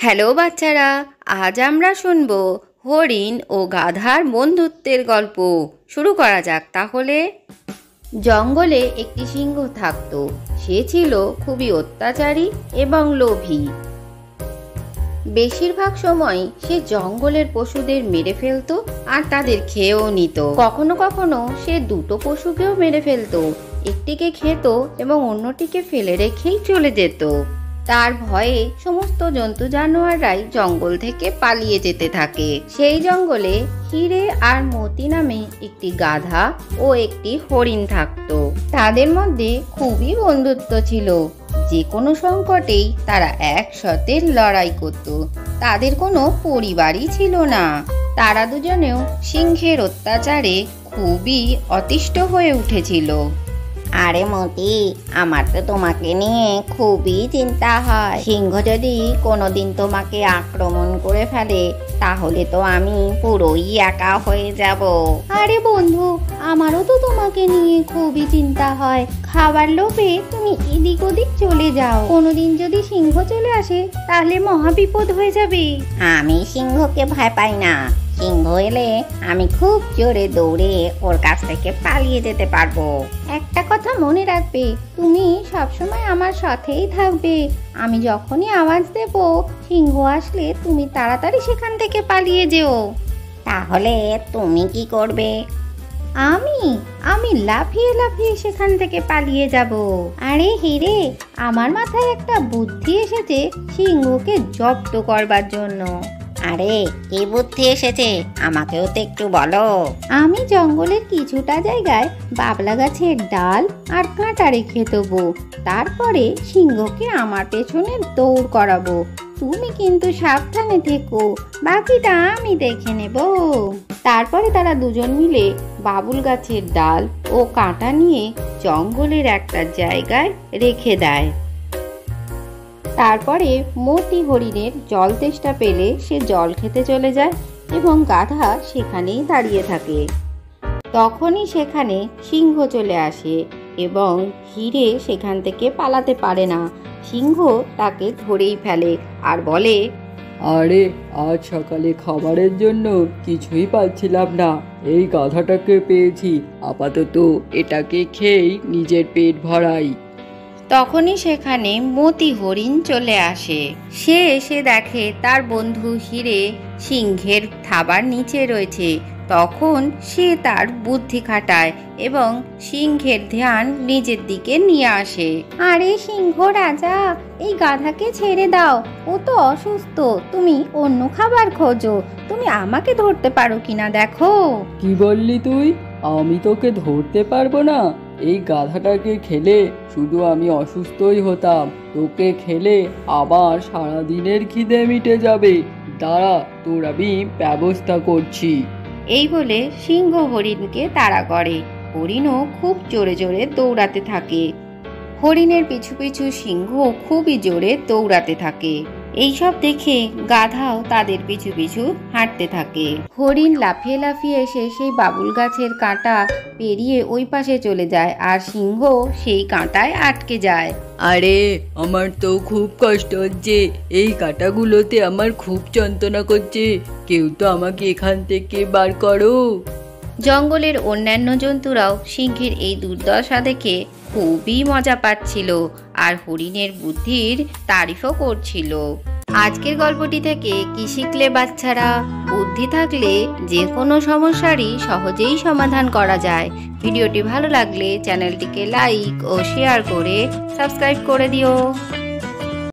Hello বাচ্চারা, আজ আমরা শুনব হরিণ ও গাধার বন্ধুত্বের গল্প। শুরু করা যাক তাহলে। জঙ্গলে একটি সিংহ থাকতো। সে ছিল খুবই অত্যাচারী এবং লোভী। বেশিরভাগ সময় সে জঙ্গলের পশুদের মেরে ফেলতো আর তাদের খেয়েও নিত। কখনো কখনো সে দুটো পশুকেও মেরে ফেলতো, একটিকে খেত এবং অন্যটিকে ফেলে রেখেই চলে যেত। তার ভয়ে সমস্ত জন্তু জানোয়াররাই জঙ্গল থেকে পালিয়ে যেতে থাকে। সেই জঙ্গলে হিরে আর মতি নামে একটি গাধা ও একটি হরিণ থাকতো। তাদের মধ্যে খুবই বন্ধুত্ব ছিল। যে কোনো সংকটেই তারা একসাথে লড়াই করত। তাদের কোনো পরিবারই ছিল না। তারা দুজনেও সিংহের অত্যাচারে খুবই অতিষ্ঠ হয়ে উঠেছিল। আরে মতি, আমার তো তোমাকে নিয়ে খুবই চিন্তা হয়। সিংহ যদি কোনোদিন তোমাকে আক্রমণ করে ফেলে তাহলে তো আমি পুরোই একা হয়ে যাব। আরে বন্ধু, আমারও তো তোমাকে নিয়ে খুবই চিন্তা হয়। খাবার লোভে তুমি এদিক ওদিক চলে যাও। কোনোদিন যদি সিংহ চলে আসে তাহলে মহা বিপদ হয়ে যাবে। আমি সিংহকে ভয় পাই না। সিংহ এলে আমি খুব জোরে দৌড়ে ওর কাছ থেকে পালিয়ে যেতে পারবো। একটা কথা মনে রাখবে, তুমি সবসময় আমার সাথেই থাকবে। আমি যখনই আওয়াজ দেব সিংহ আসলে তুমি তাড়াতাড়ি সেখান থেকে পালিয়ে যেও। তাহলে তুমি কি করবে? আমি লাফিয়ে লাফিয়ে সেখান থেকে পালিয়ে যাব। আরে হিরে, আমার মাথায় একটা বুদ্ধি এসেছে সিংহকে জব্দ করবার জন্য। আরে কি বুদ্ধি এসেছে, আমাকেও তো একটু বলো। আমি জঙ্গলের কিছুটা জায়গায় বাবলা গাছের ডাল আর কাঁটা রেখে দেবো। তারপরে সিংহকে আমার পেছনে দৌড় করাবো। তুমি কিন্তু সাবধানে থেকো, বাকিটা আমি দেখে নেব। তারপরে তারা দুজন মিলে বাবুল গাছের ডাল ও কাঁটা নিয়ে জঙ্গলের একটা জায়গায় রেখে দেয়। তারপরে মতি হরিণের জল তেষ্টা পেলে সে জল খেতে চলে যায় এবং গাধা সেখানেই দাঁড়িয়ে থাকে। তখনই সেখানে সিংহ চলে আসে এবং হিরে সেখান থেকে পালাতে পারে না। সিংহ তাকে ধরেই ফেলে আর বলে, আরে আজ সকালে খাবারের জন্য কিছুই পাচ্ছিলাম না, এই গাধাটাকে পেয়েছি, আপাতত এটাকে খেয়েই নিজের পেট ভরাই। তখনই সেখানে মতি হরিণ চলে আসে। সে এসে দেখে তার বন্ধু হিরে সিংহের থাবার নিচে রয়েছে। তখন সে তার বুদ্ধি খাটায় এবং সিংহের ধ্যান নিজের দিকে নিয়ে আসে। আরে সিংহ রাজা, এই গাধাকে ছেড়ে দাও, ও তো অসুস্থ। তুমি অন্য খাবার খোঁজো। তুমি আমাকে ধরতে পারো কিনা দেখো। কি বললি তুই? আমি তোকে ধরতে পারবো না? এই গাধাটাকে খেলে শুধু আমি অসুস্থই হতাম, তোকে খেলে আবার সারাদিনের খিদে মিটে যাবে। দাঁড়া, তোর আমি ব্যবস্থা করছি। এই বলে সিংহ হরিণকে তাড়া করে। হরিণও খুব জোরে জোরে দৌড়াতে থাকে। হরিণের পিছু পিছু সিংহ খুবই জোরে দৌড়াতে থাকে। এইসব দেখে গাধাও তাদের পিছু পিছু হাঁটতে থাকে। হরিণ লাফিয়ে লাফিয়ে এসে সেই বাবুল গাছের কাঁটা পেরিয়ে ওই পাশে চলে যায় আর সিংহ সেই কাঁটায় আটকে যায়। আরে আমার তো খুব কষ্ট হচ্ছে, এই কাঁটাগুলোতে আমার খুব যন্ত্রণা করছে, কেউ তো আমাকে এখান থেকে বার করো। জঙ্গলের অন্যান্য জন্তুরাও সিংহের এই দুর্দশা দেখে খুবই মজা পাচ্ছিল আর হরিণের বুদ্ধির তারিফও করছিল। আজকের গল্পটি থেকে কি শিখলে বাচ্চারা? বুদ্ধি থাকলে যে কোনো সমস্যারই সহজেই সমাধান করা যায়। ভিডিওটি ভালো লাগলে চ্যানেলটিকে লাইক ও শেয়ার করে সাবস্ক্রাইব করে দিও।